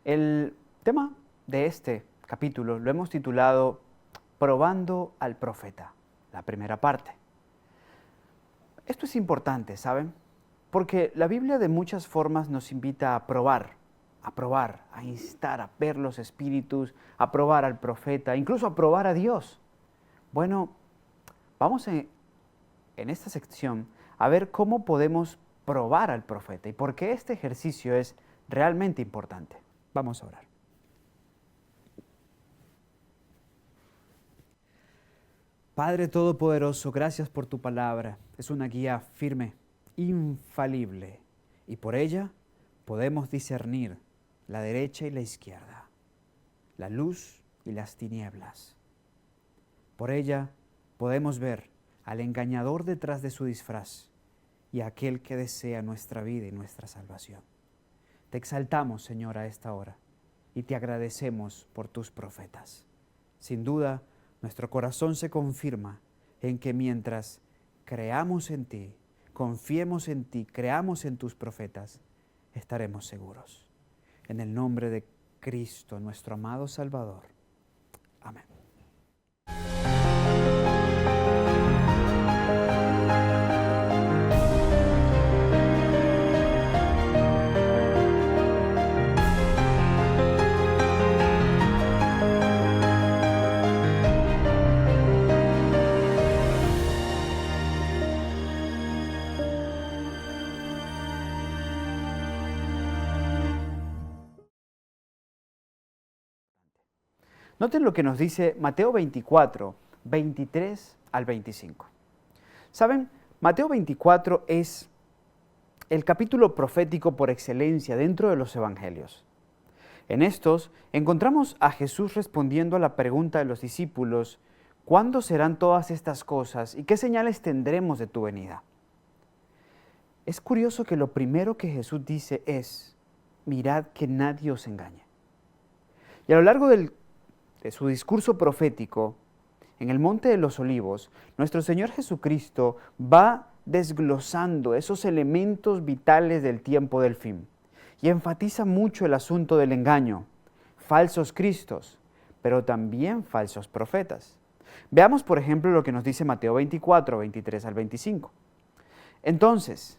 El tema de este capítulo lo hemos titulado Probando al profeta, la primera parte. Esto es importante, ¿saben? Porque la Biblia de muchas formas nos invita a probar, a instar, a ver los espíritus, a probar al profeta, incluso a probar a Dios. Bueno, vamos en esta sección a ver cómo podemos probar al profeta y por qué este ejercicio es realmente importante. Vamos a orar. Padre Todopoderoso, gracias por tu palabra. Es una guía firme, infalible, y por ella podemos discernir la derecha y la izquierda, la luz y las tinieblas. Por ella podemos ver al engañador detrás de su disfraz y a aquel que desea nuestra vida y nuestra salvación. Te exaltamos, Señor, a esta hora y te agradecemos por tus profetas. Sin duda, nuestro corazón se confirma en que mientras creamos en ti, confiemos en ti, creamos en tus profetas, estaremos seguros. En el nombre de Cristo, nuestro amado Salvador. Amén. Noten lo que nos dice Mateo 24, 23 al 25. ¿Saben? Mateo 24 es el capítulo profético por excelencia dentro de los evangelios. En estos encontramos a Jesús respondiendo a la pregunta de los discípulos: ¿cuándo serán todas estas cosas y qué señales tendremos de tu venida? Es curioso que lo primero que Jesús dice es: mirad que nadie os engañe. Y a lo largo de su discurso profético, en el Monte de los Olivos, nuestro Señor Jesucristo va desglosando esos elementos vitales del tiempo del fin y enfatiza mucho el asunto del engaño, falsos cristos, pero también falsos profetas. Veamos, por ejemplo, lo que nos dice Mateo 24, 23 al 25. Entonces,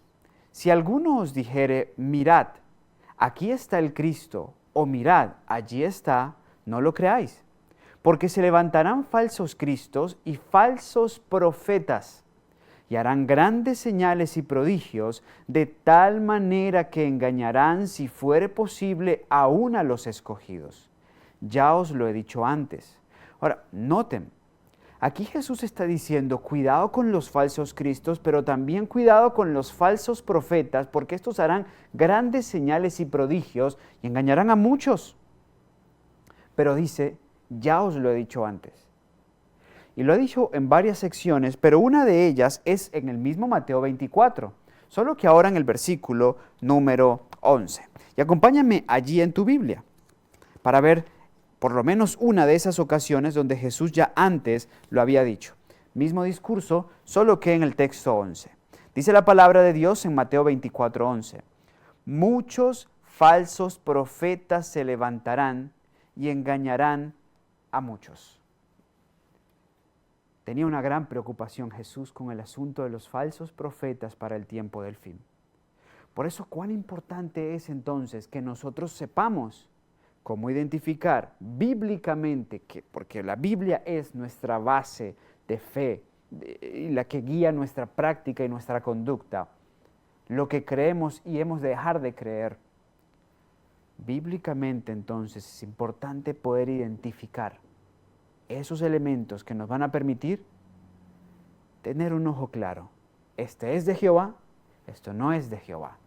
si alguno os dijere: mirad, aquí está el Cristo, o mirad, allí está, no lo creáis. Porque se levantarán falsos cristos y falsos profetas, y harán grandes señales y prodigios, de tal manera que engañarán, si fuere posible, aún a los escogidos. Ya os lo he dicho antes. Ahora, noten, aquí Jesús está diciendo: cuidado con los falsos cristos, pero también cuidado con los falsos profetas, porque estos harán grandes señales y prodigios y engañarán a muchos. Pero dice: ya os lo he dicho antes. Y lo ha dicho en varias secciones, pero una de ellas es en el mismo Mateo 24, solo que ahora en el versículo número 11. Y acompáñame allí en tu Biblia para ver por lo menos una de esas ocasiones donde Jesús ya antes lo había dicho. Mismo discurso, solo que en el texto 11. Dice la palabra de Dios en Mateo 24, 11. Muchos falsos profetas se levantarán y engañarán a muchos. Tenía una gran preocupación Jesús con el asunto de los falsos profetas para el tiempo del fin. Por eso, cuán importante es entonces que nosotros sepamos cómo identificar bíblicamente, porque la Biblia es nuestra base de fe y la que guía nuestra práctica y nuestra conducta, lo que creemos y hemos de dejar de creer. Bíblicamente, entonces, es importante poder identificar esos elementos que nos van a permitir tener un ojo claro. Este es de Jehová, esto no es de Jehová.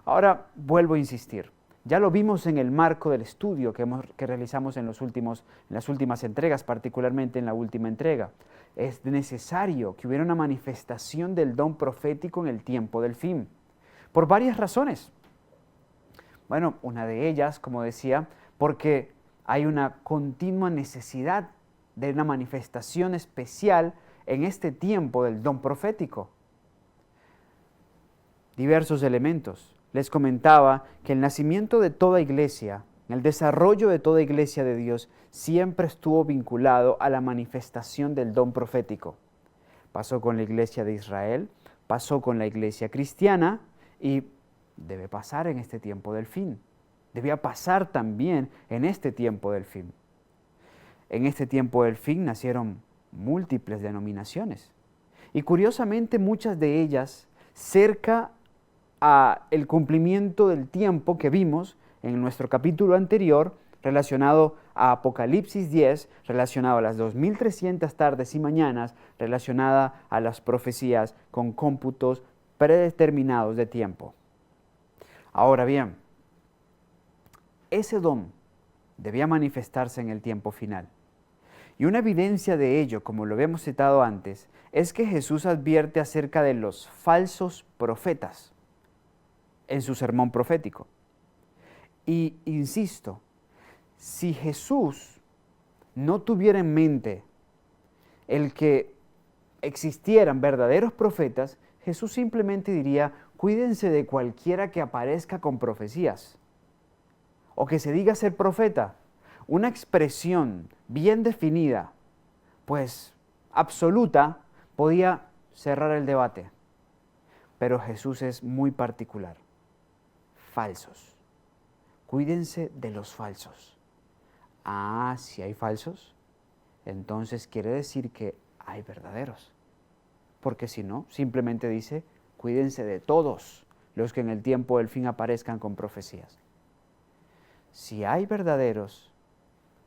Ahora vuelvo a insistir. Ya lo vimos en el marco del estudio que realizamos en las últimas entregas, particularmente en la última entrega. Es necesario que hubiera una manifestación del don profético en el tiempo del fin, por varias razones. Bueno, una de ellas, como decía, porque hay una continua necesidad de una manifestación especial en este tiempo del don profético. Diversos elementos. Les comentaba que el nacimiento de toda iglesia en el desarrollo de toda iglesia de Dios, siempre estuvo vinculado a la manifestación del don profético. Pasó con la iglesia de Israel, pasó con la iglesia cristiana y debe pasar en este tiempo del fin. Debía pasar también en este tiempo del fin. En este tiempo del fin nacieron múltiples denominaciones y curiosamente muchas de ellas cerca al cumplimiento del tiempo que vimos en nuestro capítulo anterior relacionado a Apocalipsis 10, relacionado a las 2300 tardes y mañanas, relacionada a las profecías con cómputos predeterminados de tiempo. Ahora bien, ese don debía manifestarse en el tiempo final. Y una evidencia de ello, como lo habíamos citado antes, es que Jesús advierte acerca de los falsos profetas en su sermón profético. Y insisto, si Jesús no tuviera en mente el que existieran verdaderos profetas, Jesús simplemente diría, cuídense de cualquiera que aparezca con profecías o que se diga ser profeta. Una expresión bien definida, pues absoluta, podía cerrar el debate. Pero Jesús es muy particular. Falsos. Cuídense de los falsos. Ah, si hay falsos, entonces quiere decir que hay verdaderos. Porque si no, simplemente dice, cuídense de todos los que en el tiempo del fin aparezcan con profecías. Si hay verdaderos,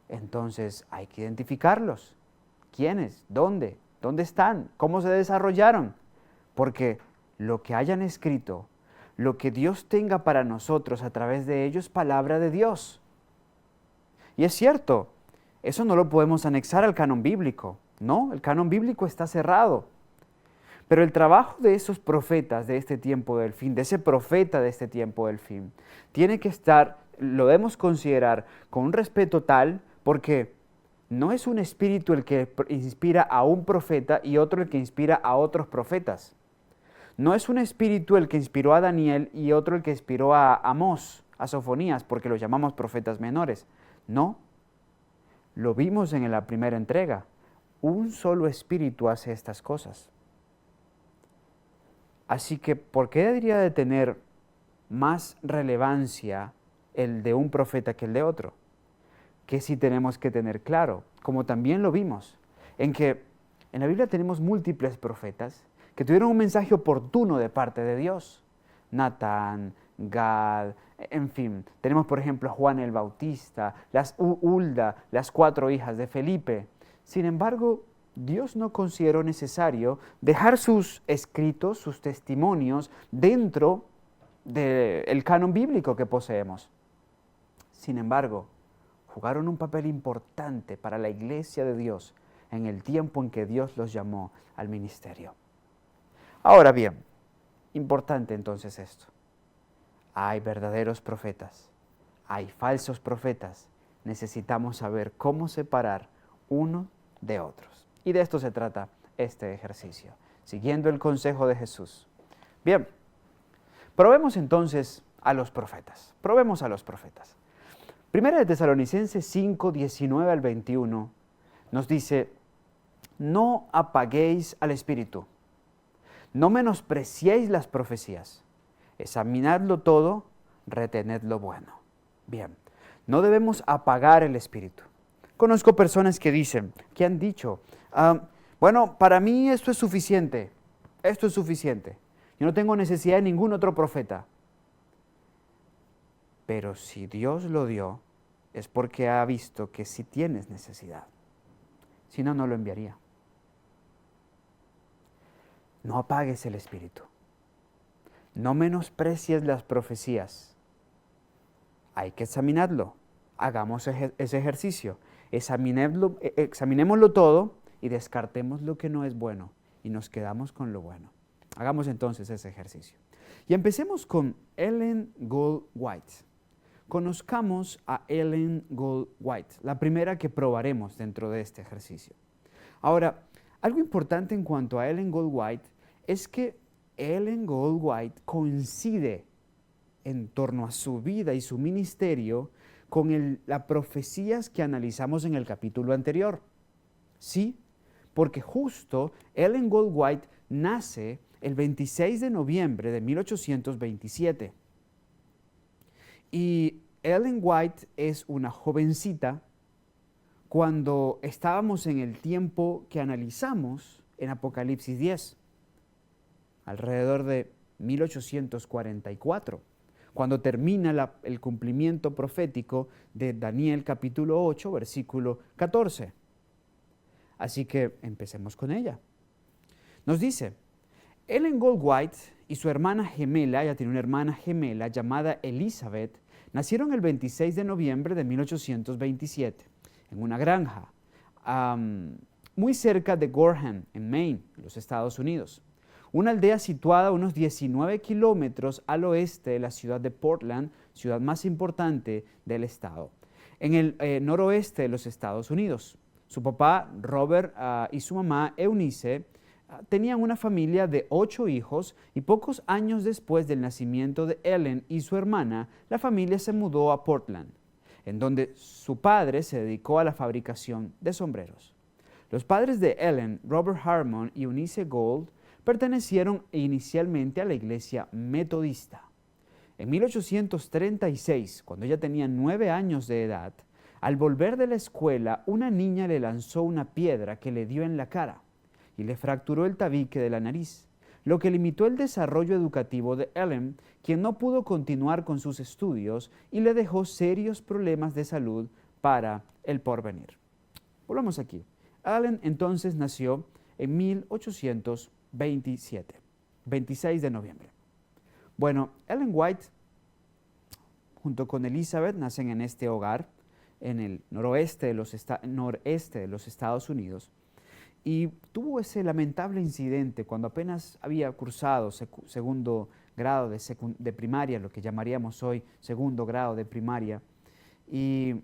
entonces hay que identificarlos. ¿Quiénes? ¿Dónde? ¿Dónde están? ¿Cómo se desarrollaron? Porque lo que hayan escrito, lo que Dios tenga para nosotros a través de ellos, es palabra de Dios. Y es cierto, eso no lo podemos anexar al canon bíblico, ¿no? El canon bíblico está cerrado. Pero el trabajo de esos profetas de este tiempo del fin, de ese profeta de este tiempo del fin, tiene que estar, lo debemos considerar con un respeto tal, porque no es un espíritu el que inspira a un profeta y otro el que inspira a otros profetas. No es un espíritu el que inspiró a Daniel y otro el que inspiró a Amós, a Sofonías, porque los llamamos profetas menores. No, lo vimos en la primera entrega. Un solo espíritu hace estas cosas. Así que, ¿por qué debería de tener más relevancia el de un profeta que el de otro? Que sí tenemos que tener claro, como también lo vimos, en que en la Biblia tenemos múltiples profetas que tuvieron un mensaje oportuno de parte de Dios. Natán, Gad, en fin, tenemos por ejemplo a Juan el Bautista, Hulda, las 4 hijas de Felipe. Sin embargo, Dios no consideró necesario dejar sus escritos, sus testimonios dentro del canon bíblico que poseemos. Sin embargo, jugaron un papel importante para la iglesia de Dios en el tiempo en que Dios los llamó al ministerio. Ahora bien, importante entonces esto. Hay verdaderos profetas, hay falsos profetas. Necesitamos saber cómo separar uno de otros. Y de esto se trata este ejercicio, siguiendo el consejo de Jesús. Bien, probemos entonces a los profetas. Probemos a los profetas. Primera de Tesalonicenses 5, 19 al 21 nos dice, no apaguéis al espíritu, no menospreciéis las profecías, examinadlo todo, retened lo bueno. Bien, no debemos apagar el espíritu. Conozco personas que dicen, que han dicho, bueno, para mí esto es suficiente, yo no tengo necesidad de ningún otro profeta. Pero si Dios lo dio, es porque ha visto que sí tienes necesidad. Si no, no lo enviaría. No apagues el espíritu. No menosprecies las profecías. Hay que examinarlo. Hagamos ese ejercicio. Examinémoslo todo y descartemos lo que no es bueno y nos quedamos con lo bueno. Hagamos entonces ese ejercicio. Y empecemos con Ellen Gold White. Conozcamos a Ellen Gold White, la primera que probaremos dentro de este ejercicio. Ahora, algo importante en cuanto a Ellen Gold White es que Ellen Gold White coincide en torno a su vida y su ministerio con las profecías que analizamos en el capítulo anterior. Sí, porque justo Ellen Goldwhite nace el 26 de noviembre de 1827. Y Ellen White es una jovencita cuando estábamos en el tiempo que analizamos en Apocalipsis 10, alrededor de 1844, cuando termina el cumplimiento profético de Daniel capítulo 8, versículo 14. Así que empecemos con ella. Nos dice, Ellen Goldwhite y su hermana gemela, ella tiene una hermana gemela llamada Elizabeth, nacieron el 26 de noviembre de 1827 en una granja muy cerca de Gorham, en Maine, en los Estados Unidos. Una aldea situada a unos 19 kilómetros al oeste de la ciudad de Portland, ciudad más importante del estado, en el noroeste de los Estados Unidos. Su papá, Robert, y su mamá, Eunice, tenían una familia de 8 hijos y pocos años después del nacimiento de Ellen y su hermana, la familia se mudó a Portland, en donde su padre se dedicó a la fabricación de sombreros. Los padres de Ellen, Robert Harmon y Eunice Gold, pertenecieron inicialmente a la iglesia metodista. En 1836, cuando ella tenía 9 años de edad, al volver de la escuela, una niña le lanzó una piedra que le dio en la cara y le fracturó el tabique de la nariz, lo que limitó el desarrollo educativo de Ellen, quien no pudo continuar con sus estudios y le dejó serios problemas de salud para el porvenir. Volvamos aquí. Ellen entonces nació en 1827, 26 de noviembre. Bueno, Ellen White, junto con Elizabeth, nacen en este hogar, en el noreste de los Estados Unidos, y tuvo ese lamentable incidente cuando apenas había cursado segundo grado de primaria, lo que llamaríamos hoy segundo grado de primaria, y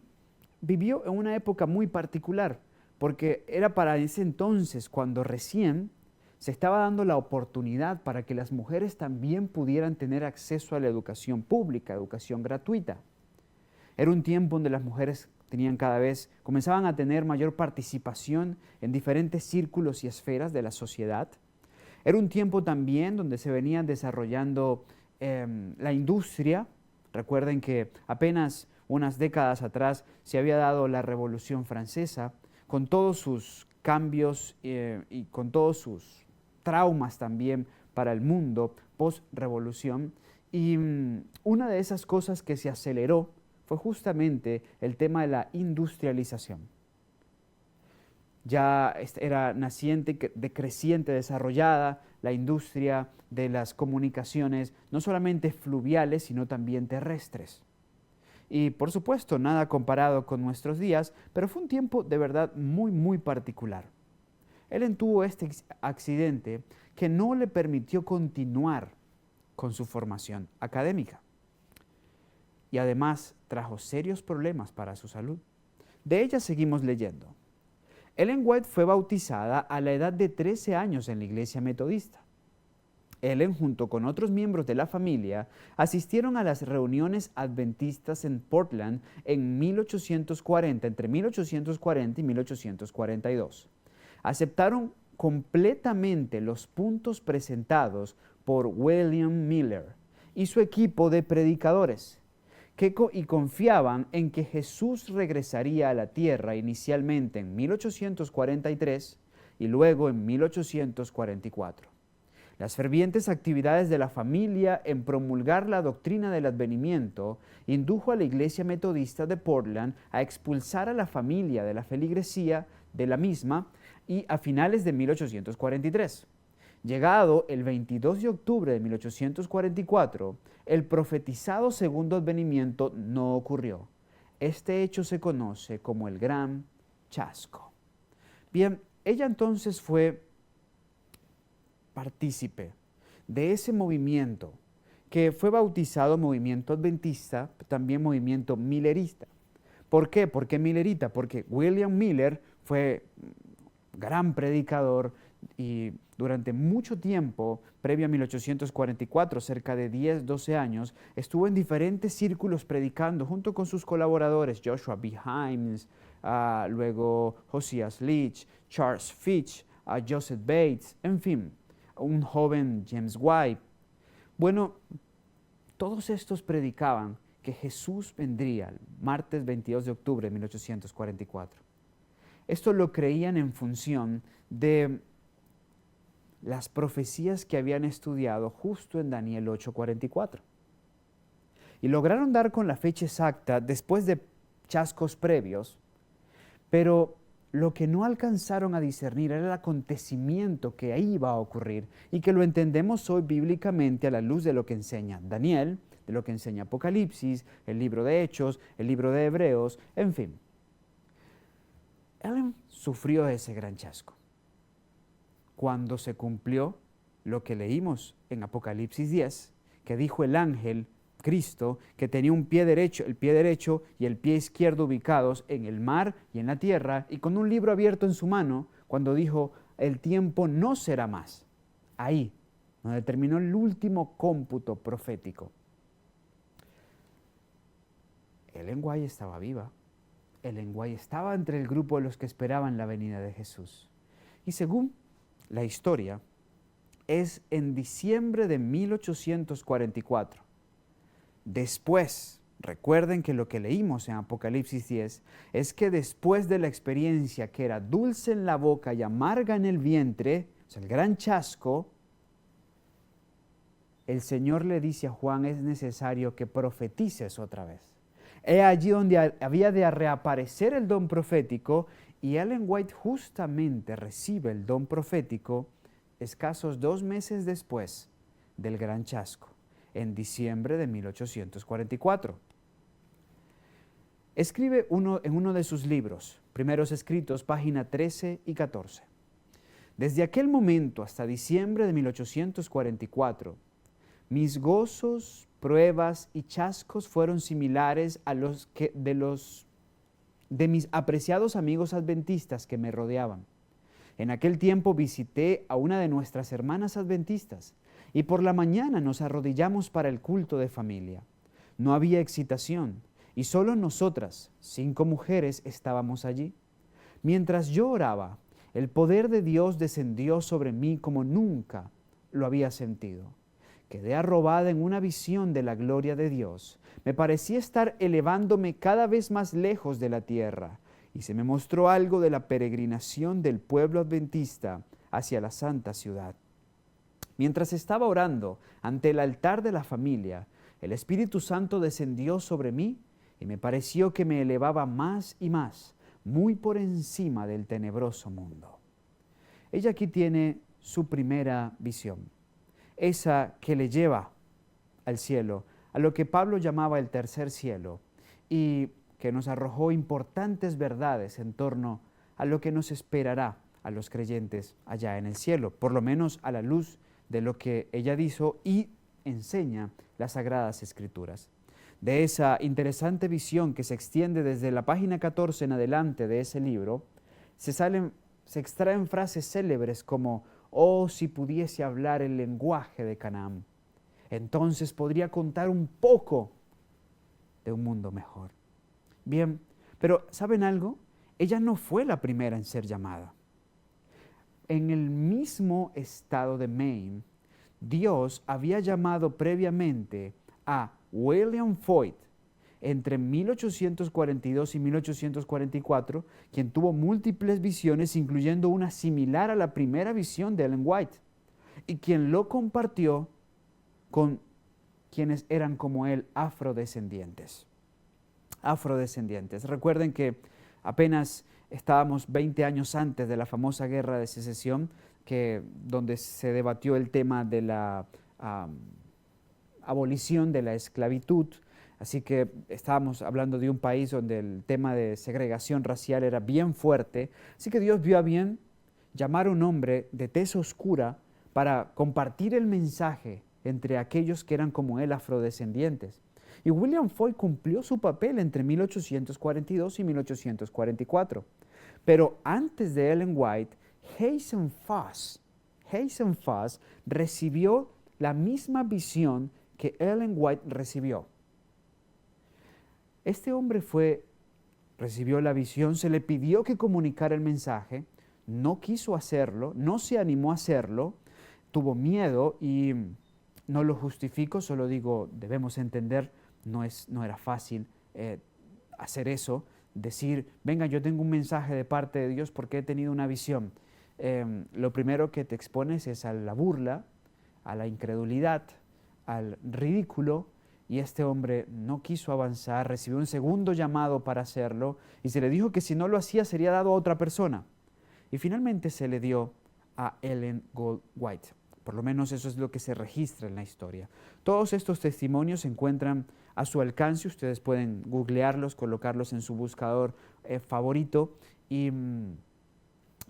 vivió en una época muy particular, porque era para ese entonces cuando recién se estaba dando la oportunidad para que las mujeres también pudieran tener acceso a la educación pública, educación gratuita. Era un tiempo donde las mujeres comenzaban a tener mayor participación en diferentes círculos y esferas de la sociedad. Era un tiempo también donde se venía desarrollando la industria. Recuerden que apenas unas décadas atrás se había dado la Revolución Francesa, con todos sus cambios y con todos sus traumas también para el mundo post-revolución. Y una de esas cosas que se aceleró fue justamente el tema de la industrialización. Ya era naciente, decreciente, desarrollada la industria de las comunicaciones, no solamente fluviales, sino también terrestres. Y por supuesto, nada comparado con nuestros días, pero fue un tiempo de verdad muy, muy particular. Ellen tuvo este accidente que no le permitió continuar con su formación académica. Y además trajo serios problemas para su salud. De ella seguimos leyendo. Ellen White fue bautizada a la edad de 13 años en la iglesia metodista. Ellen, junto con otros miembros de la familia, asistieron a las reuniones adventistas en Portland en 1840, entre 1840 y 1842. Aceptaron completamente los puntos presentados por William Miller y su equipo de predicadores, y confiaban en que Jesús regresaría a la tierra inicialmente en 1843 y luego en 1844. Las fervientes actividades de la familia en promulgar la doctrina del advenimiento indujo a la iglesia metodista de Portland a expulsar a la familia de la feligresía de la misma y a finales de 1843. Llegado el 22 de octubre de 1844, el profetizado segundo advenimiento no ocurrió. Este hecho se conoce como el Gran Chasco. Bien, ella entonces fue partícipe de ese movimiento que fue bautizado movimiento adventista, también movimiento millerista. ¿Por qué? ¿Por qué millerita? Porque William Miller fue gran predicador, y durante mucho tiempo, previo a 1844, cerca de 10, 12 años, estuvo en diferentes círculos predicando junto con sus colaboradores, Joshua B. Himes, luego Josias Leach, Charles Fitch, Joseph Bates, en fin, un joven James White. Bueno, todos estos predicaban que Jesús vendría el martes 22 de octubre de 1844. Esto lo creían en función de las profecías que habían estudiado justo en Daniel 8:44. Y lograron dar con la fecha exacta después de chascos previos, pero lo que no alcanzaron a discernir era el acontecimiento que ahí iba a ocurrir y que lo entendemos hoy bíblicamente a la luz de lo que enseña Daniel, de lo que enseña Apocalipsis, el libro de Hechos, el libro de Hebreos, en fin. Ellen sufrió ese gran chasco cuando se cumplió lo que leímos en Apocalipsis 10, que dijo el ángel Cristo que tenía el pie derecho y el pie izquierdo ubicados en el mar y en la tierra, y con un libro abierto en su mano, cuando dijo, el tiempo no será más. Ahí, donde terminó el último cómputo profético. Ellen White estaba viva. Ellen White estaba entre el grupo de los que esperaban la venida de Jesús. Y según la historia, es en diciembre de 1844. Después, recuerden que lo que leímos en Apocalipsis 10 es que después de la experiencia que era dulce en la boca y amarga en el vientre, o sea, el gran chasco, el Señor le dice a Juan, es necesario que profetices otra vez. Es allí donde había de reaparecer el don profético, y Ellen White justamente recibe el don profético escasos 2 meses después del gran chasco, en diciembre de 1844. Escribe en uno de sus libros, Primeros Escritos, página 13 y 14. Desde aquel momento hasta diciembre de 1844, mis gozos, pruebas y chascos fueron similares a los de mis apreciados amigos adventistas que me rodeaban. En aquel tiempo visité a una de nuestras hermanas adventistas y por la mañana nos arrodillamos para el culto de familia. No había excitación y solo nosotras, 5 mujeres, estábamos allí. Mientras yo oraba, el poder de Dios descendió sobre mí como nunca lo había sentido. Quedé arrobada en una visión de la gloria de Dios. Me parecía estar elevándome cada vez más lejos de la tierra y se me mostró algo de la peregrinación del pueblo adventista hacia la santa ciudad. Mientras estaba orando ante el altar de la familia, el Espíritu Santo descendió sobre mí y me pareció que me elevaba más y más, muy por encima del tenebroso mundo. Ella aquí tiene su primera visión, esa que le lleva al cielo, a lo que Pablo llamaba el tercer cielo, y que nos arrojó importantes verdades en torno a lo que nos esperará a los creyentes allá en el cielo, por lo menos a la luz de lo que ella dijo y enseña las Sagradas Escrituras. De esa interesante visión que se extiende desde la página 14 en adelante de ese libro, se extraen frases célebres como, oh, si pudiese hablar el lenguaje de Canaán, entonces podría contar un poco de un mundo mejor. Bien, pero ¿saben algo? Ella no fue la primera en ser llamada. En el mismo estado de Maine, Dios había llamado previamente a William Foyt entre 1842 y 1844, quien tuvo múltiples visiones, incluyendo una similar a la primera visión de Ellen White, y quien lo compartió con quienes eran como él afrodescendientes. Recuerden que apenas estábamos 20 años antes de la famosa Guerra de Secesión, donde se debatió el tema de la abolición de la esclavitud. Así que estábamos hablando de un país donde el tema de segregación racial era bien fuerte. Así que Dios vio a bien llamar a un hombre de tez oscura para compartir el mensaje entre aquellos que eran como él afrodescendientes. Y William Foyt cumplió su papel entre 1842 y 1844. Pero antes de Ellen White, Hazen Foss recibió la misma visión que Ellen White recibió. Este hombre recibió la visión, se le pidió que comunicara el mensaje, no quiso hacerlo, no se animó a hacerlo, tuvo miedo y no lo justifico, solo digo, debemos entender, no era fácil hacer eso, decir, venga, yo tengo un mensaje de parte de Dios porque he tenido una visión. Lo primero que te expones es a la burla, a la incredulidad, al ridículo, y este hombre no quiso avanzar, recibió un segundo llamado para hacerlo, y se le dijo que si no lo hacía sería dado a otra persona. Y finalmente se le dio a Ellen White. Por lo menos eso es lo que se registra en la historia. Todos estos testimonios se encuentran a su alcance, ustedes pueden googlearlos, colocarlos en su buscador favorito y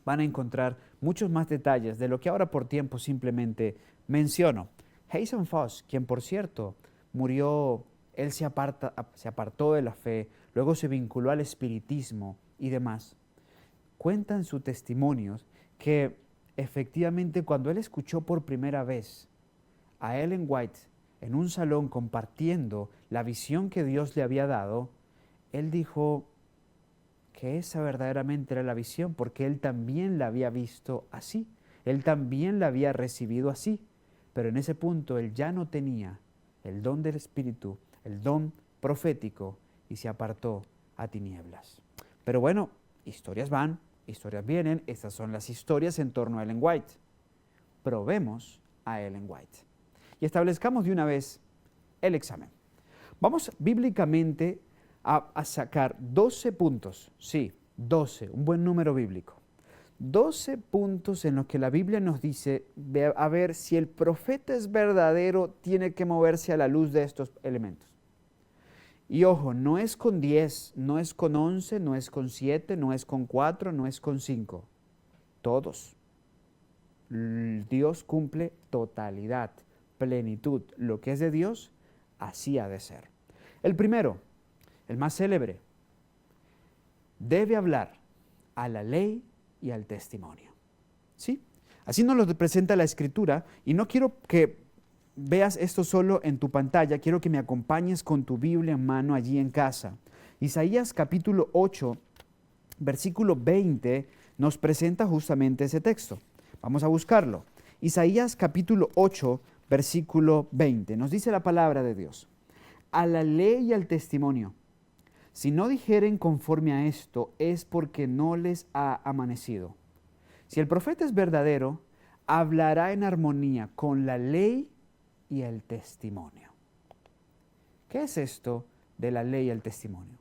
van a encontrar muchos más detalles de lo que ahora por tiempo simplemente menciono. Hazen Foss, quien por cierto murió, él se apartó de la fe, luego se vinculó al espiritismo y demás. Cuentan sus testimonios que efectivamente cuando él escuchó por primera vez a Ellen White en un salón compartiendo la visión que Dios le había dado, él dijo que esa verdaderamente era la visión, porque él también la había visto así, él también la había recibido así, pero en ese punto él ya no tenía el don del Espíritu, el don profético, y se apartó a tinieblas. Pero bueno, historias van, historias vienen, estas son las historias en torno a Ellen White. Probemos a Ellen White. Y establezcamos de una vez el examen. Vamos bíblicamente a sacar 12 puntos, sí, 12, un buen número bíblico. 12 puntos en los que la Biblia nos dice, a ver, si el profeta es verdadero, tiene que moverse a la luz de estos elementos. Y ojo, no es con 10, no es con 11, no es con 7, no es con 4, no es con 5. Todos. Dios cumple totalidad, plenitud. Lo que es de Dios, así ha de ser. El primero, el más célebre, debe hablar a la ley y al testimonio. ¿Sí? Así nos lo presenta la Escritura, y no quiero que veas esto solo en tu pantalla, quiero que me acompañes con tu Biblia en mano allí en casa. Isaías capítulo 8, versículo 20, nos presenta justamente ese texto. Vamos a buscarlo. Isaías capítulo 8, versículo 20, nos dice la palabra de Dios. A la ley y al testimonio, si no dijeren conforme a esto, es porque no les ha amanecido. Si el profeta es verdadero, hablará en armonía con la ley y el testimonio. ¿Qué es esto de la ley y el testimonio?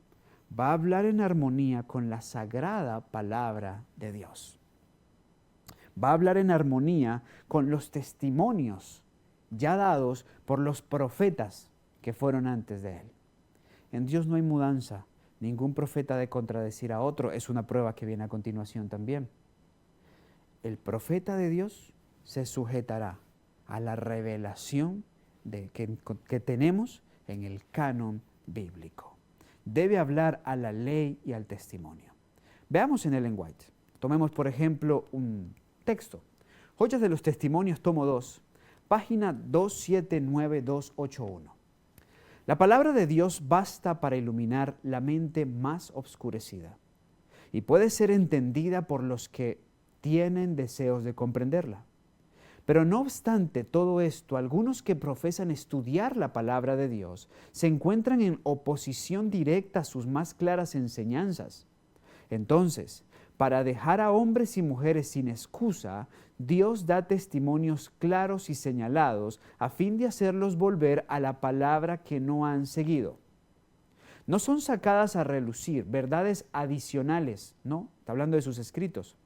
Va a hablar en armonía con la sagrada palabra de Dios. Va a hablar en armonía con los testimonios ya dados por los profetas que fueron antes de él. En Dios no hay mudanza, ningún profeta de contradecir a otro, es una prueba que viene a continuación también. El profeta de Dios se sujetará a la revelación que tenemos en el canon bíblico. Debe hablar a la ley y al testimonio. Veamos en Ellen White. Tomemos por ejemplo un texto. Joyas de los Testimonios, tomo 2, página 279281. La palabra de Dios basta para iluminar la mente más obscurecida y puede ser entendida por los que tienen deseos de comprenderla. Pero no obstante todo esto, algunos que profesan estudiar la palabra de Dios se encuentran en oposición directa a sus más claras enseñanzas. Entonces, para dejar a hombres y mujeres sin excusa, Dios da testimonios claros y señalados a fin de hacerlos volver a la palabra que no han seguido. No son sacadas a relucir verdades adicionales, ¿no? Está hablando de sus escritos,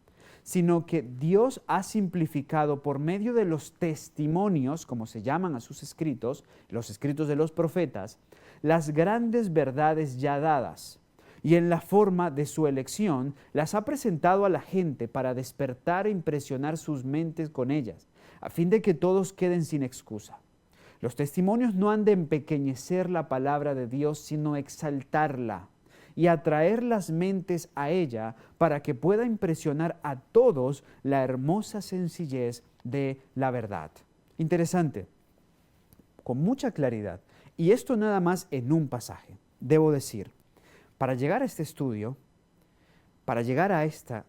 sino que Dios ha simplificado por medio de los testimonios, como se llaman a sus escritos, los escritos de los profetas, las grandes verdades ya dadas. Y en la forma de su elección, las ha presentado a la gente para despertar e impresionar sus mentes con ellas, a fin de que todos queden sin excusa. Los testimonios no han de empequeñecer la palabra de Dios, sino exaltarla. y atraer las mentes a ella para que pueda impresionar a todos la hermosa sencillez de la verdad. Interesante, con mucha claridad. Y esto nada más en un pasaje. Debo decir, para llegar a este estudio, para llegar a esta,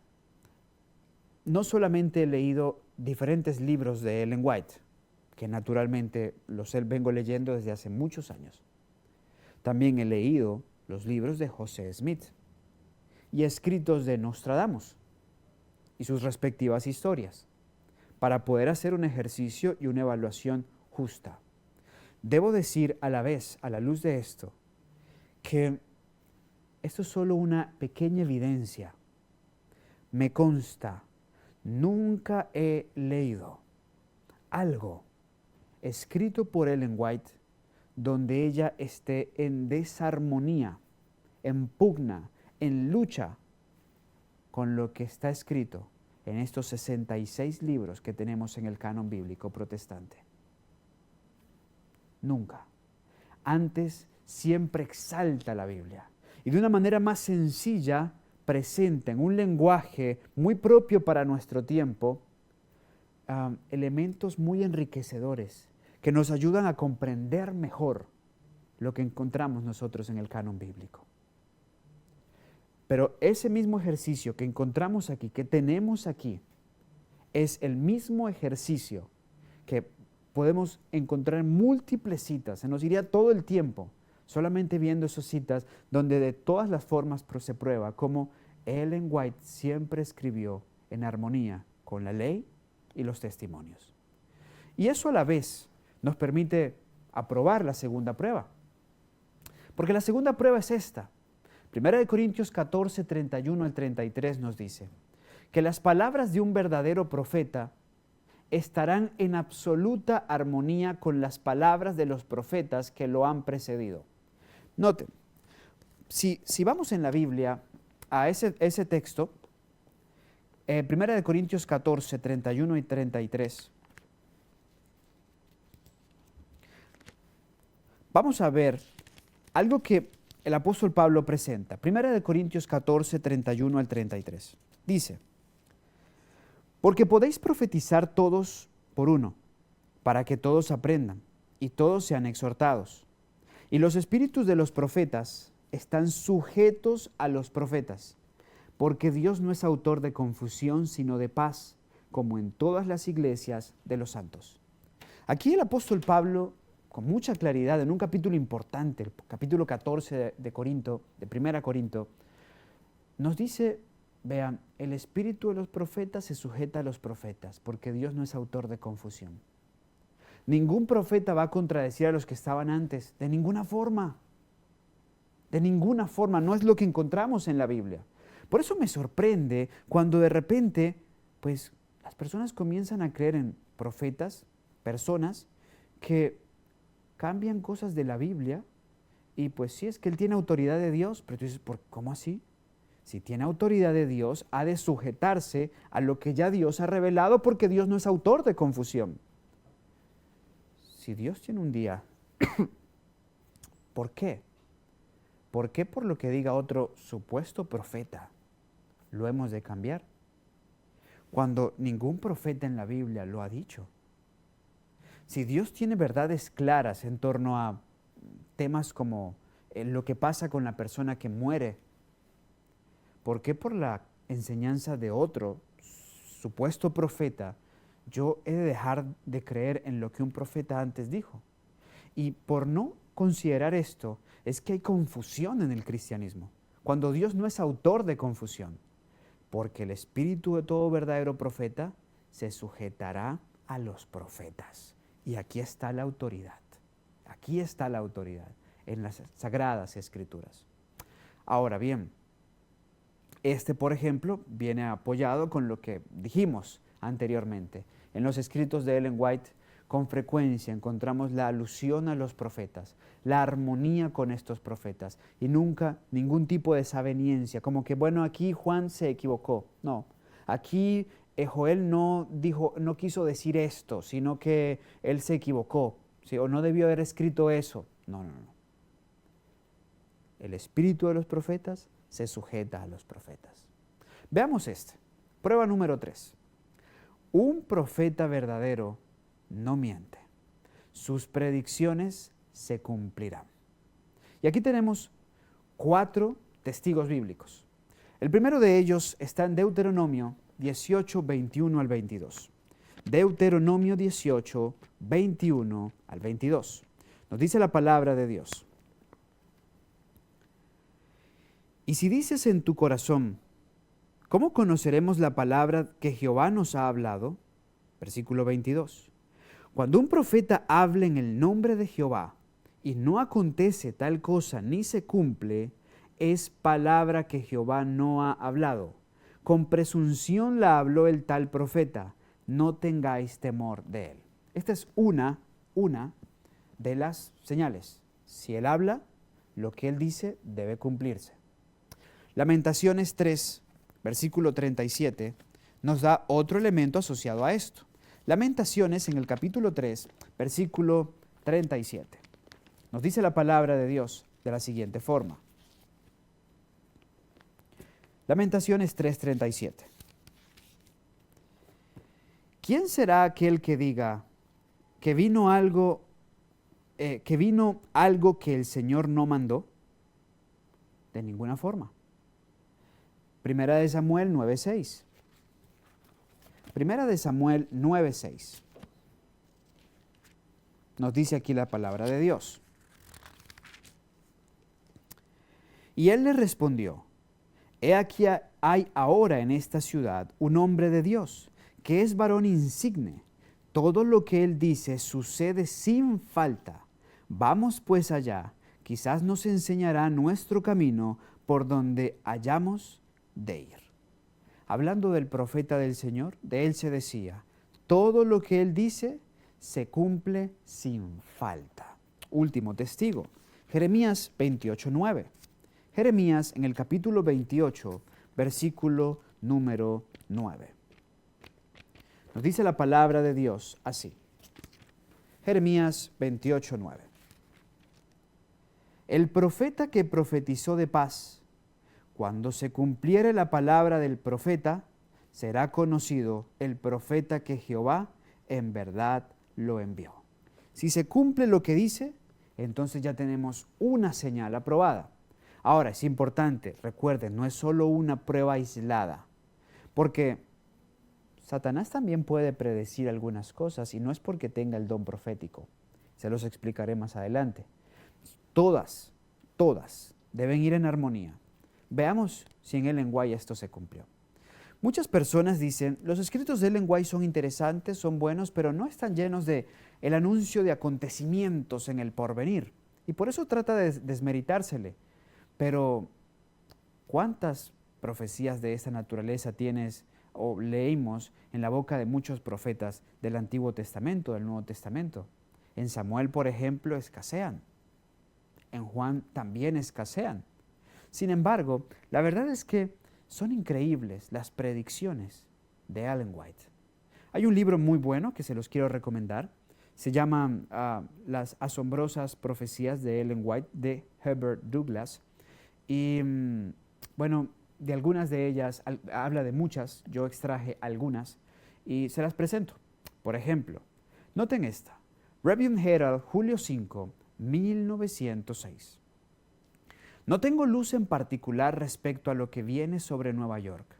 no solamente he leído diferentes libros de Ellen White, que naturalmente los vengo leyendo desde hace muchos años. También he leído los libros de José Smith y escritos de Nostradamus y sus respectivas historias, para poder hacer un ejercicio y una evaluación justa. Debo decir a la vez, a la luz de esto, que esto es solo una pequeña evidencia. Me consta, nunca he leído algo escrito por Ellen White donde ella esté en desarmonía, en pugna, en lucha con lo que está escrito en estos 66 libros que tenemos en el canon bíblico protestante. Nunca. Antes siempre exalta la Biblia y de una manera más sencilla presenta en un lenguaje muy propio para nuestro tiempo elementos muy enriquecedores que nos ayudan a comprender mejor lo que encontramos nosotros en el canon bíblico. Pero ese mismo ejercicio que encontramos aquí, que tenemos aquí, es el mismo ejercicio que podemos encontrar en múltiples citas. Se nos iría todo el tiempo solamente viendo esas citas donde de todas las formas se prueba cómo Ellen White siempre escribió en armonía con la ley y los testimonios. Y eso a la vez nos permite aprobar la segunda prueba. Porque la segunda prueba es esta. 1 Corintios 14, 31 al 33 nos dice que las palabras de un verdadero profeta estarán en absoluta armonía con las palabras de los profetas que lo han precedido. Noten, si vamos en la Biblia a ese texto, 1 Corintios 14, 31 y 33, vamos a ver algo que el apóstol Pablo presenta. 1 Corintios 14, 31 al 33. Dice, porque podéis profetizar todos por uno, para que todos aprendan y todos sean exhortados. Y los espíritus de los profetas están sujetos a los profetas, porque Dios no es autor de confusión, sino de paz, como en todas las iglesias de los santos. Aquí el apóstol Pablo, con mucha claridad, en un capítulo importante, el capítulo 14 de 1 Corinto, nos dice, vean, el espíritu de los profetas se sujeta a los profetas, porque Dios no es autor de confusión. Ningún profeta va a contradecir a los que estaban antes, de ninguna forma. De ninguna forma, no es lo que encontramos en la Biblia. Por eso me sorprende cuando de repente, pues, las personas comienzan a creer en profetas, personas que cambian cosas de la Biblia y pues sí, es que él tiene autoridad de Dios, pero tú dices, ¿cómo así? Si tiene autoridad de Dios, ha de sujetarse a lo que ya Dios ha revelado porque Dios no es autor de confusión. Si Dios tiene un día, ¿por qué? ¿Por qué por lo que diga otro supuesto profeta lo hemos de cambiar? Cuando ningún profeta en la Biblia lo ha dicho. Si Dios tiene verdades claras en torno a temas como lo que pasa con la persona que muere, ¿por qué por la enseñanza de otro supuesto profeta yo he de dejar de creer en lo que un profeta antes dijo? Y por no considerar esto, es que hay confusión en el cristianismo, cuando Dios no es autor de confusión, porque el espíritu de todo verdadero profeta se sujetará a los profetas. Y aquí está la autoridad, en las Sagradas Escrituras. Ahora bien, por ejemplo, viene apoyado con lo que dijimos anteriormente. En los escritos de Ellen White, con frecuencia encontramos la alusión a los profetas, la armonía con estos profetas y nunca ningún tipo de desaveniencia, como que, bueno, aquí Juan se equivocó. No, aquí Joel no quiso decir esto, sino que él se equivocó, ¿sí? O no debió haber escrito eso. No. el espíritu de los profetas se sujeta a los profetas. Veamos este. Prueba número 3. Un profeta verdadero no miente. Sus predicciones se cumplirán. Y aquí tenemos 4 testigos bíblicos. El primero de ellos está en Deuteronomio 18, 21 al 22. Deuteronomio 18, 21 al 22. Nos dice la palabra de Dios. Y si dices en tu corazón, ¿cómo conoceremos la palabra que Jehová nos ha hablado? Versículo 22. Cuando un profeta hable en el nombre de Jehová y no acontece tal cosa ni se cumple, es palabra que Jehová no ha hablado. Con presunción la habló el tal profeta. No tengáis temor de él. Esta es una de las señales. Si él habla, lo que él dice debe cumplirse. Lamentaciones 3, versículo 37, nos da otro elemento asociado a esto. Lamentaciones en el capítulo 3, versículo 37. Nos dice la palabra de Dios de la siguiente forma. Lamentaciones 3:37. ¿Quién será aquel que diga que vino algo que el Señor no mandó? De ninguna forma. Primera de Samuel 9:6. Primera de Samuel 9:6. Nos dice aquí la palabra de Dios. Y él le respondió: He aquí hay ahora en esta ciudad un hombre de Dios, que es varón insigne. Todo lo que él dice sucede sin falta. Vamos pues allá, quizás nos enseñará nuestro camino por donde hayamos de ir. Hablando del profeta del Señor, de él se decía, todo lo que él dice se cumple sin falta. Último testigo, Jeremías 28:9. Jeremías en el capítulo 28, versículo número 9. Nos dice la palabra de Dios así. Jeremías 28:9. El profeta que profetizó de paz, cuando se cumpliere la palabra del profeta, será conocido el profeta que Jehová en verdad lo envió. Si se cumple lo que dice, entonces ya tenemos una señal aprobada. Ahora, es importante, recuerden, no es solo una prueba aislada, porque Satanás también puede predecir algunas cosas y no es porque tenga el don profético. Se los explicaré más adelante. Todas deben ir en armonía. Veamos si en Ellen White esto se cumplió. Muchas personas dicen, los escritos de Ellen White son interesantes, son buenos, pero no están llenos de el anuncio de acontecimientos en el porvenir. Y por eso trata de desmeritársele. Pero, ¿cuántas profecías de esta naturaleza tienes o leímos en la boca de muchos profetas del Antiguo Testamento, del Nuevo Testamento? En Samuel, por ejemplo, escasean. En Juan también escasean. Sin embargo, la verdad es que son increíbles las predicciones de Ellen White. Hay un libro muy bueno que se los quiero recomendar. Se llama Las asombrosas profecías de Ellen White, de Herbert Douglas. Y bueno, de algunas de ellas, habla de muchas, yo extraje algunas y se las presento. Por ejemplo, noten esta, Review Herald, julio 5, 1906. No tengo luz en particular respecto a lo que viene sobre Nueva York.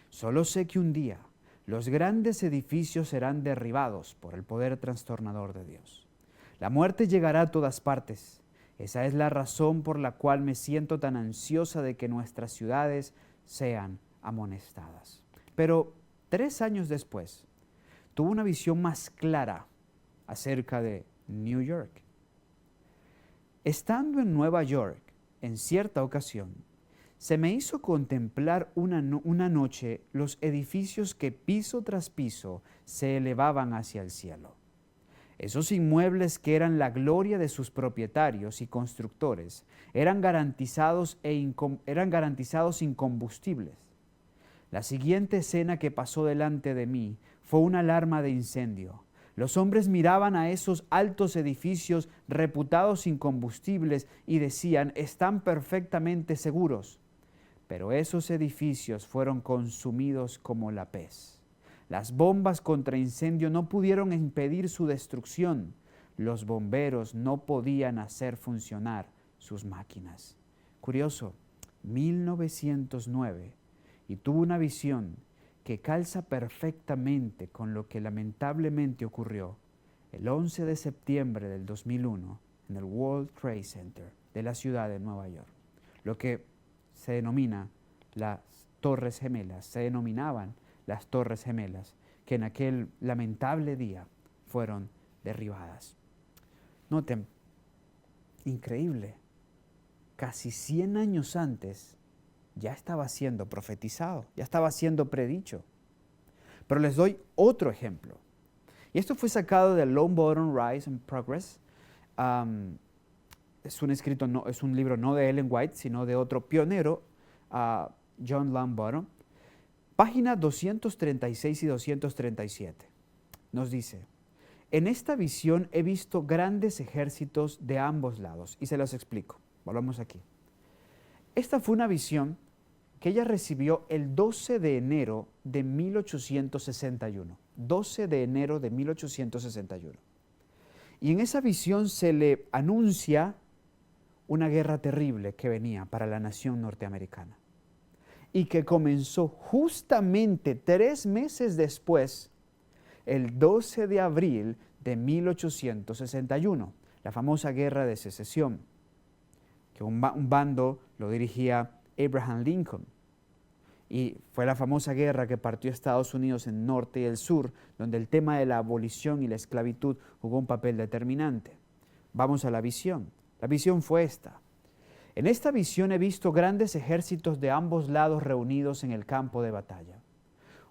Solo sé que un día los grandes edificios serán derribados por el poder trastornador de Dios. La muerte llegará a todas partes. Esa es la razón por la cual me siento tan ansiosa de que nuestras ciudades sean amonestadas. Pero 3 años después, tuve una visión más clara acerca de New York. Estando en Nueva York, en cierta ocasión, se me hizo contemplar una noche los edificios que piso tras piso se elevaban hacia el cielo. Esos inmuebles que eran la gloria de sus propietarios y constructores eran garantizados incombustibles. La siguiente escena que pasó delante de mí fue una alarma de incendio. Los hombres miraban a esos altos edificios reputados incombustibles y decían, están perfectamente seguros. Pero esos edificios fueron consumidos como la pez. Las bombas contra incendio no pudieron impedir su destrucción. Los bomberos no podían hacer funcionar sus máquinas. Curioso, 1909, y tuvo una visión que calza perfectamente con lo que lamentablemente ocurrió el 11 de septiembre del 2001 en el World Trade Center de la ciudad de Nueva York. Lo que se denomina las Torres Gemelas, se denominaban las Torres Gemelas, que en aquel lamentable día fueron derribadas. Noten, increíble, casi 100 años antes ya estaba siendo profetizado, ya estaba siendo predicho. Pero les doy otro ejemplo. Y esto fue sacado de Long Bottom Rise and Progress. Es un libro no de Ellen White, sino de otro pionero, John Longbottom. Página 236 y 237. Nos dice, en esta visión he visto grandes ejércitos de ambos lados. Y se los explico. Volvamos aquí. Esta fue una visión que ella recibió el 12 de enero de 1861. 12 de enero de 1861. Y en esa visión se le anuncia una guerra terrible que venía para la nación norteamericana y que comenzó justamente 3 meses después, el 12 de abril de 1861, la famosa Guerra de Secesión, que un bando lo dirigía Abraham Lincoln. Y fue la famosa guerra que partió Estados Unidos en norte y el sur, donde el tema de la abolición y la esclavitud jugó un papel determinante. Vamos a la visión. La visión fue esta. En esta visión he visto grandes ejércitos de ambos lados reunidos en el campo de batalla.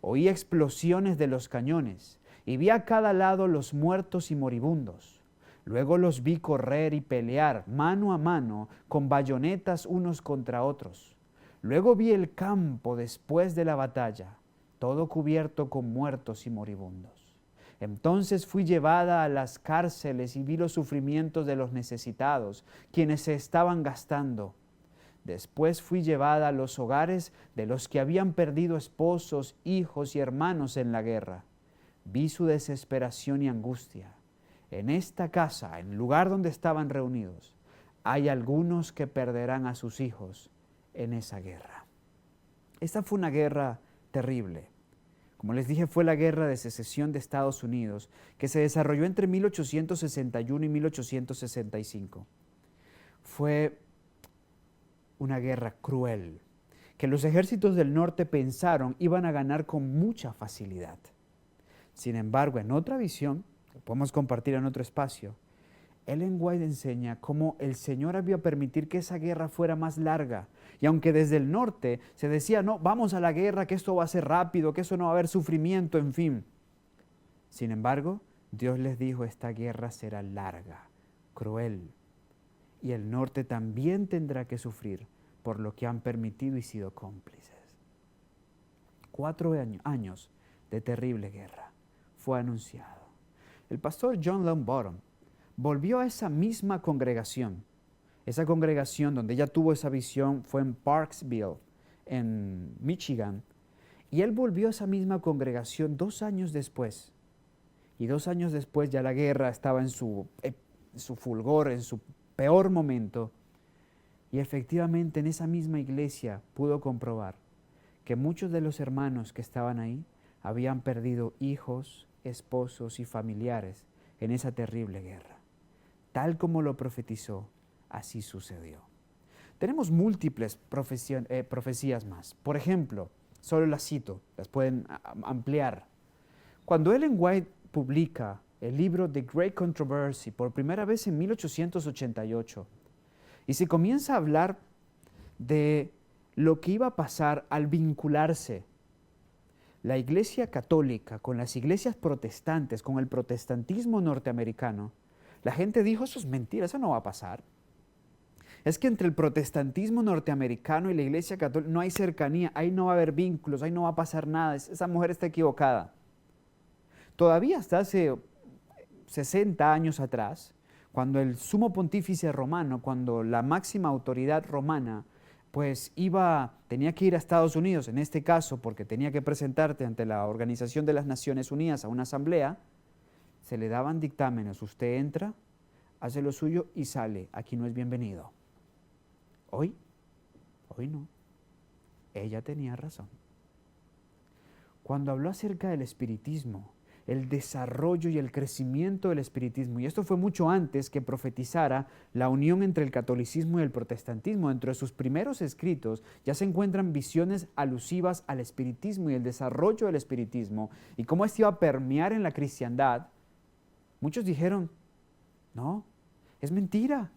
Oí explosiones de los cañones y vi a cada lado los muertos y moribundos. Luego los vi correr y pelear mano a mano con bayonetas unos contra otros. Luego vi el campo después de la batalla, todo cubierto con muertos y moribundos. Entonces fui llevada a las cárceles y vi los sufrimientos de los necesitados, quienes se estaban gastando. Después fui llevada a los hogares de los que habían perdido esposos, hijos y hermanos en la guerra. Vi su desesperación y angustia. En esta casa, en el lugar donde estaban reunidos, hay algunos que perderán a sus hijos en esa guerra. Esta fue una guerra terrible. Como les dije, fue la guerra de secesión de Estados Unidos, que se desarrolló entre 1861 y 1865. Fue una guerra cruel, que los ejércitos del norte pensaron iban a ganar con mucha facilidad. Sin embargo, en otra visión, que podemos compartir en otro espacio, Ellen White enseña cómo el Señor había permitido que esa guerra fuera más larga. Y aunque desde el norte se decía, no, vamos a la guerra, que esto va a ser rápido, que eso no va a haber sufrimiento, en fin. Sin embargo, Dios les dijo, esta guerra será larga, cruel. Y el norte también tendrá que sufrir por lo que han permitido y sido cómplices. 4 años de terrible guerra fue anunciado. El pastor John Longbottom volvió a esa misma congregación. Esa congregación donde ella tuvo esa visión fue en Parksville, en Michigan. Y él volvió a esa misma congregación 2 años después. Y 2 años después ya la guerra estaba en su fulgor, en su peor momento. Y efectivamente en esa misma iglesia pudo comprobar que muchos de los hermanos que estaban ahí habían perdido hijos, esposos y familiares en esa terrible guerra. Tal como lo profetizó, así sucedió. Tenemos múltiples profecías más. Por ejemplo, solo las cito, las pueden ampliar. Cuando Ellen White publica el libro The Great Controversy por primera vez en 1888, y se comienza a hablar de lo que iba a pasar al vincularse la Iglesia Católica con las iglesias protestantes, con el protestantismo norteamericano, la gente dijo, eso es mentira, eso no va a pasar. Es que entre el protestantismo norteamericano y la Iglesia Católica no hay cercanía, ahí no va a haber vínculos, ahí no va a pasar nada, esa mujer está equivocada. Todavía hasta hace 60 años atrás, cuando el sumo pontífice romano, cuando la máxima autoridad romana, pues tenía que ir a Estados Unidos, en este caso porque tenía que presentarte ante la Organización de las Naciones Unidas a una asamblea, se le daban dictámenes, usted entra, hace lo suyo y sale, aquí no es bienvenido. Hoy no, ella tenía razón. Cuando habló acerca del espiritismo, el desarrollo y el crecimiento del espiritismo, y esto fue mucho antes que profetizara la unión entre el catolicismo y el protestantismo. Dentro de sus primeros escritos ya se encuentran visiones alusivas al espiritismo y el desarrollo del espiritismo y cómo esto iba a permear en la cristiandad. Muchos dijeron, no, es mentira,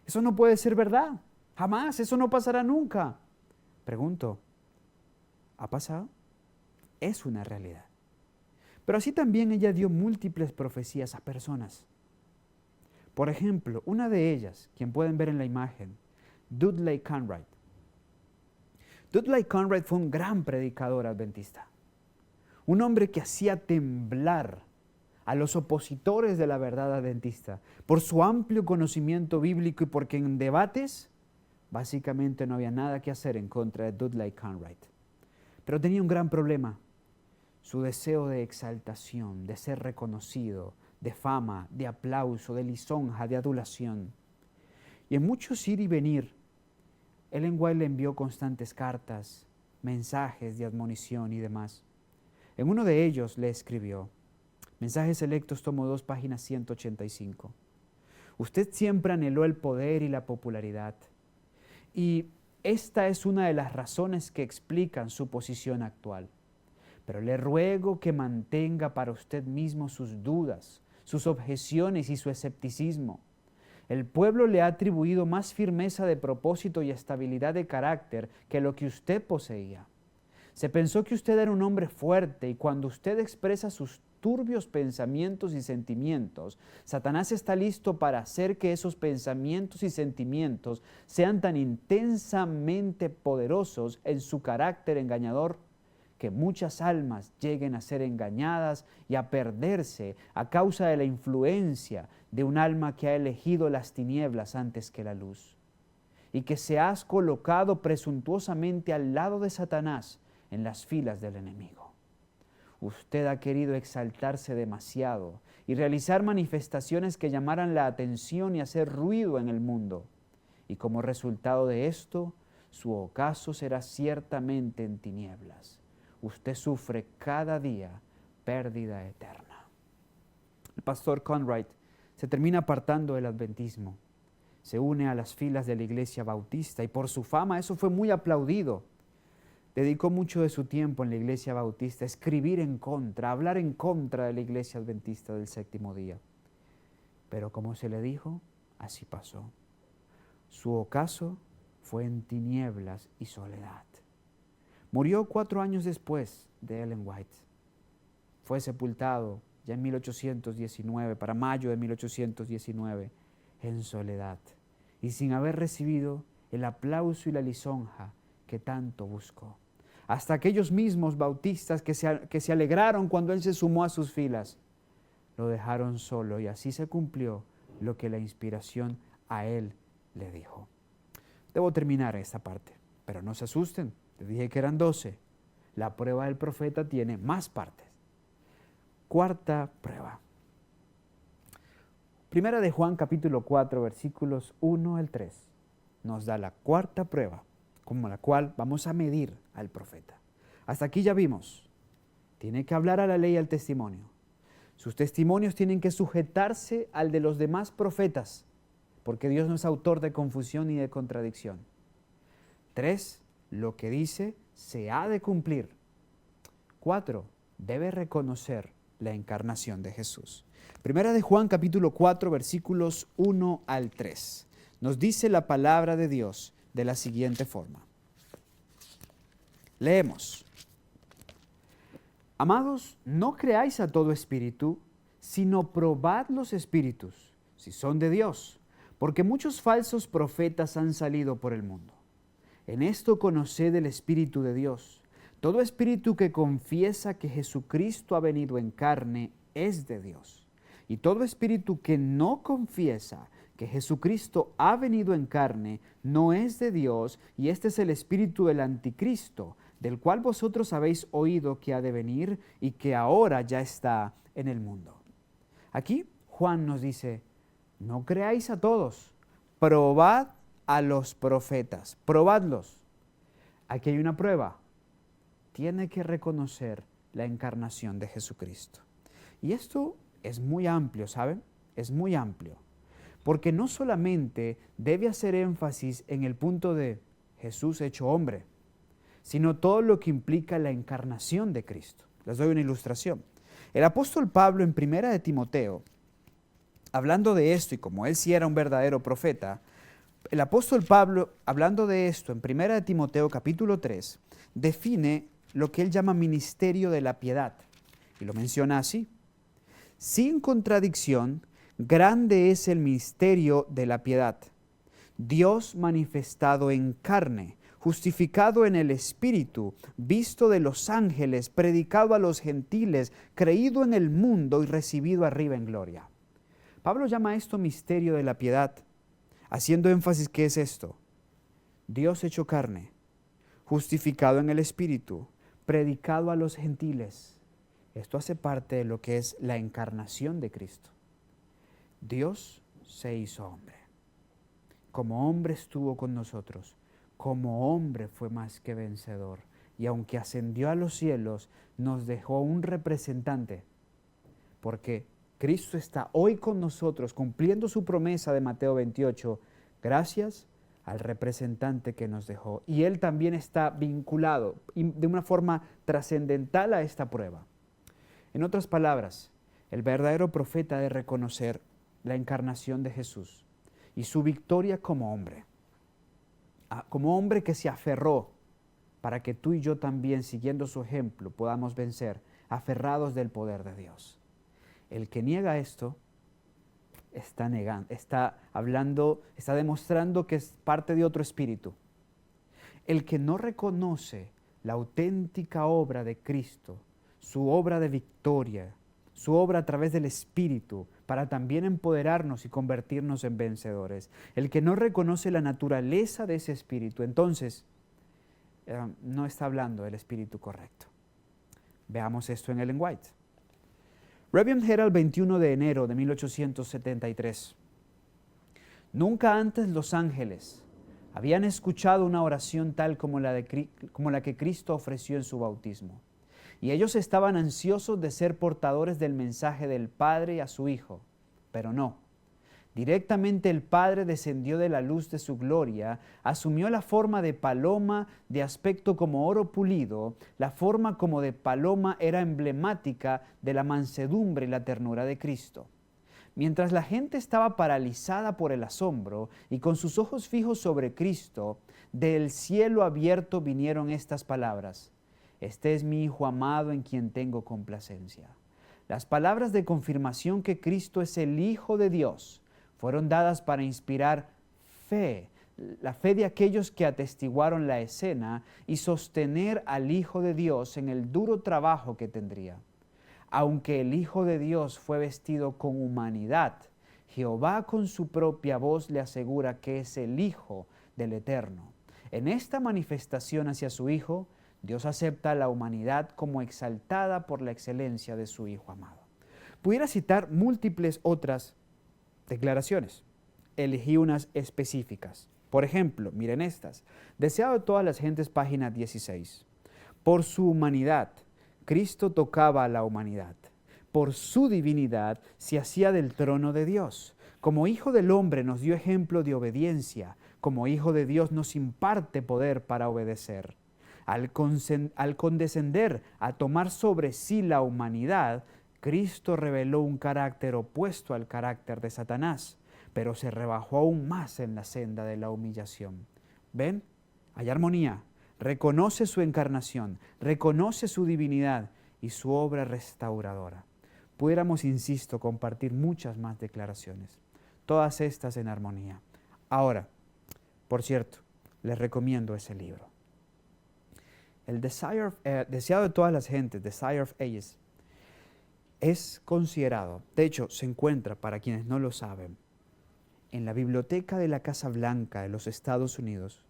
eso no puede ser verdad, jamás, eso no pasará nunca. Pregunto, ¿ha pasado? Es una realidad. Pero así también ella dio múltiples profecías a personas. Por ejemplo, una de ellas, quien pueden ver en la imagen, Dudley Cartwright. Dudley Cartwright fue un gran predicador adventista, un hombre que hacía temblar a los opositores de la verdad adventista por su amplio conocimiento bíblico y porque en debates básicamente no había nada que hacer en contra de Dudley Cartwright. Pero tenía un gran problema: su deseo de exaltación, de ser reconocido, de fama, de aplauso, de lisonja, de adulación. Y en muchos ir y venir, Ellen White le envió constantes cartas, mensajes de admonición y demás. En uno de ellos le escribió, Mensajes Selectos, tomo 2, página 185. Usted siempre anheló el poder y la popularidad, y esta es una de las razones que explican su posición actual. Pero le ruego que mantenga para usted mismo sus dudas, sus objeciones y su escepticismo. El pueblo le ha atribuido más firmeza de propósito y estabilidad de carácter que lo que usted poseía. Se pensó que usted era un hombre fuerte y cuando usted expresa sus turbios pensamientos y sentimientos, Satanás está listo para hacer que esos pensamientos y sentimientos sean tan intensamente poderosos en su carácter engañador que muchas almas lleguen a ser engañadas y a perderse a causa de la influencia de un alma que ha elegido las tinieblas antes que la luz, y que se has colocado presuntuosamente al lado de Satanás en las filas del enemigo. Usted ha querido exaltarse demasiado y realizar manifestaciones que llamaran la atención y hacer ruido en el mundo, y como resultado de esto, su ocaso será ciertamente en tinieblas. Usted sufre cada día pérdida eterna. El pastor Cartwright se termina apartando del adventismo, se une a las filas de la iglesia bautista y por su fama eso fue muy aplaudido. Dedicó mucho de su tiempo en la iglesia bautista a escribir en contra, a hablar en contra de la iglesia adventista del séptimo día. Pero como se le dijo, así pasó. Su ocaso fue en tinieblas y soledad. Murió 4 años después de Ellen White. Fue sepultado ya en 1819, para mayo de 1819, en soledad y sin haber recibido el aplauso y la lisonja que tanto buscó. Hasta aquellos mismos bautistas que se alegraron cuando él se sumó a sus filas, lo dejaron solo y así se cumplió lo que la inspiración a él le dijo. Debo terminar esta parte, pero no se asusten. Les dije que eran 12. La prueba del profeta tiene más partes. Cuarta prueba. Primera de Juan capítulo 4 versículos 1 al 3 nos da la cuarta prueba, como la cual vamos a medir al profeta. Hasta aquí ya vimos, tiene que hablar a la ley y al testimonio. Sus testimonios tienen que sujetarse al de los demás profetas, porque Dios no es autor de confusión ni de contradicción. 3, lo que dice se ha de cumplir. 4, debe reconocer la encarnación de Jesús. Primera de Juan capítulo 4 versículos 1 al 3. Nos dice la palabra de Dios de la siguiente forma. Leemos. Amados, no creáis a todo espíritu, sino probad los espíritus, si son de Dios, porque muchos falsos profetas han salido por el mundo. En esto conoced el Espíritu de Dios. Todo espíritu que confiesa que Jesucristo ha venido en carne es de Dios. Y todo espíritu que no confiesa que Jesucristo ha venido en carne no es de Dios, y este es el espíritu del anticristo, del cual vosotros habéis oído que ha de venir y que ahora ya está en el mundo. Aquí Juan nos dice, no creáis a todos, probad a los profetas, probadlos. Aquí hay una prueba, tiene que reconocer la encarnación de Jesucristo. Y esto es muy amplio, ¿saben? Es muy amplio, porque no solamente debe hacer énfasis en el punto de Jesús hecho hombre, sino todo lo que implica la encarnación de Cristo. Les doy una ilustración. El apóstol Pablo en Primera de Timoteo, hablando de esto, y como él sí era un verdadero profeta, el apóstol Pablo, hablando de esto en Primera de Timoteo capítulo 3, define lo que él llama ministerio de la piedad, y lo menciona así: sin contradicción, grande es el misterio de la piedad. Dios manifestado en carne, justificado en el Espíritu, visto de los ángeles, predicado a los gentiles, creído en el mundo y recibido arriba en gloria. Pablo llama esto misterio de la piedad, haciendo énfasis que es esto: Dios hecho carne, justificado en el Espíritu, predicado a los gentiles. Esto hace parte de lo que es la encarnación de Cristo. Dios se hizo hombre. Como hombre estuvo con nosotros, como hombre fue más que vencedor. Y aunque ascendió a los cielos, nos dejó un representante, porque Cristo está hoy con nosotros cumpliendo su promesa de Mateo 28, gracias al representante que nos dejó. Y Él también está vinculado de una forma trascendental a esta prueba. En otras palabras, el verdadero profeta debe reconocer la encarnación de Jesús y su victoria como hombre que se aferró para que tú y yo también, siguiendo su ejemplo, podamos vencer, aferrados del poder de Dios. El que niega esto está negando, está demostrando que es parte de otro espíritu. El que no reconoce la auténtica obra de Cristo, su obra de victoria, su obra a través del Espíritu, para también empoderarnos y convertirnos en vencedores. El que no reconoce la naturaleza de ese Espíritu, entonces no está hablando del Espíritu correcto. Veamos esto en Ellen White. Reverend Herald, 21 de enero de 1873. Nunca antes los ángeles habían escuchado una oración tal como la que Cristo ofreció en su bautismo. Y ellos estaban ansiosos de ser portadores del mensaje del Padre a su Hijo, pero no. Directamente el Padre descendió de la luz de su gloria, asumió la forma de paloma de aspecto como oro pulido. La forma como de paloma era emblemática de la mansedumbre y la ternura de Cristo. Mientras la gente estaba paralizada por el asombro y con sus ojos fijos sobre Cristo, del cielo abierto vinieron estas palabras: Este es mi Hijo amado en quien tengo complacencia. Las palabras de confirmación que Cristo es el Hijo de Dios fueron dadas para inspirar fe, la fe de aquellos que atestiguaron la escena y sostener al Hijo de Dios en el duro trabajo que tendría. Aunque el Hijo de Dios fue vestido con humanidad, Jehová con su propia voz le asegura que es el Hijo del Eterno. En esta manifestación hacia su Hijo, Dios acepta la humanidad como exaltada por la excelencia de su Hijo amado. Pudiera citar múltiples otras declaraciones. Elegí unas específicas. Por ejemplo, miren estas. Deseado de todas las gentes, página 16. Por su humanidad, Cristo tocaba a la humanidad. Por su divinidad, se hacía del trono de Dios. Como Hijo del Hombre nos dio ejemplo de obediencia. Como Hijo de Dios nos imparte poder para obedecer. Al condescender a tomar sobre sí la humanidad, Cristo reveló un carácter opuesto al carácter de Satanás, pero se rebajó aún más en la senda de la humillación. ¿Ven? Hay armonía. Reconoce su encarnación, reconoce su divinidad y su obra restauradora. Pudiéramos, insisto, compartir muchas más declaraciones, todas estas en armonía. Ahora, por cierto, les recomiendo ese libro. El Deseado de todas las gentes, Desire of Ages. Es considerado, de hecho se encuentra, para quienes no lo saben, en la biblioteca de la Casa Blanca de los Estados Unidos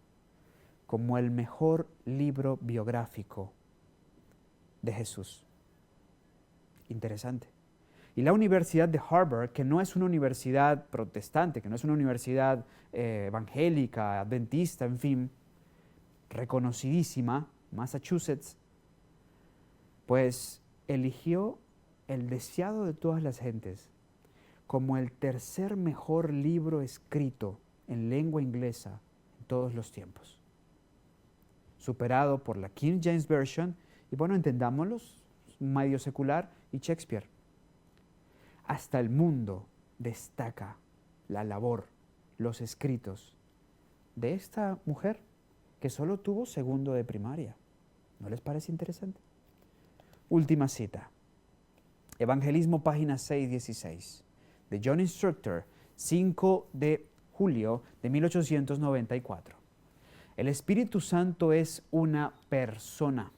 como el mejor libro biográfico de Jesús. Interesante. Y la Universidad de Harvard, que no es una universidad protestante, que no es una universidad evangélica, adventista, en fin, reconocidísima, Massachusetts, pues eligió el deseado de todas las gentes como el tercer mejor libro escrito en lengua inglesa en todos los tiempos, superado por la King James Version y, bueno, entendámoslo, medio secular, y Shakespeare. Hasta el mundo destaca la labor, los escritos de esta mujer que solo tuvo segundo de primaria. ¿No les parece interesante? Última cita. Evangelismo, página 616, de John Instructor, 5 de julio de 1894. El Espíritu Santo es una persona,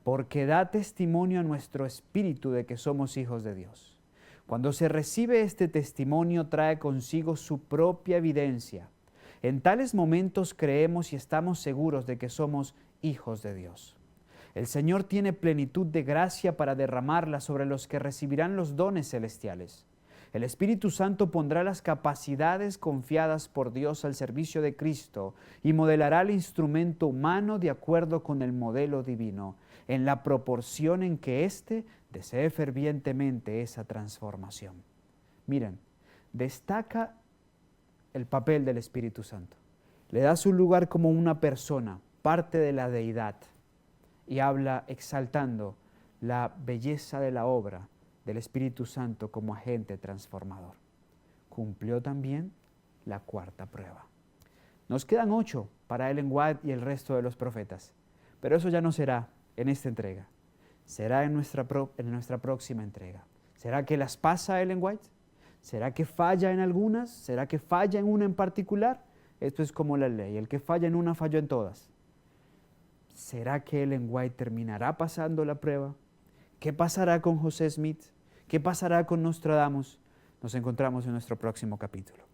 porque da testimonio a nuestro espíritu de que somos hijos de Dios. Cuando se recibe este testimonio, trae consigo su propia evidencia. En tales momentos creemos y estamos seguros de que somos hijos de Dios. El Señor tiene plenitud de gracia para derramarla sobre los que recibirán los dones celestiales. El Espíritu Santo pondrá las capacidades confiadas por Dios al servicio de Cristo y modelará el instrumento humano de acuerdo con el modelo divino, en la proporción en que éste desee fervientemente esa transformación. Miren, destaca el papel del Espíritu Santo. Le da su lugar como una persona, parte de la deidad, y habla exaltando la belleza de la obra del Espíritu Santo como agente transformador. Cumplió también la cuarta prueba. Nos quedan 8 para Ellen White y el resto de los profetas, pero eso ya no será en esta entrega, será en nuestra próxima entrega. ¿Será que las pasa Ellen White? ¿Será que falla en algunas? ¿Será que falla en una en particular? Esto es como la ley, el que falla en una falló en todas. ¿Será que Ellen White terminará pasando la prueba? ¿Qué pasará con José Smith? ¿Qué pasará con Nostradamus? Nos encontramos en nuestro próximo capítulo.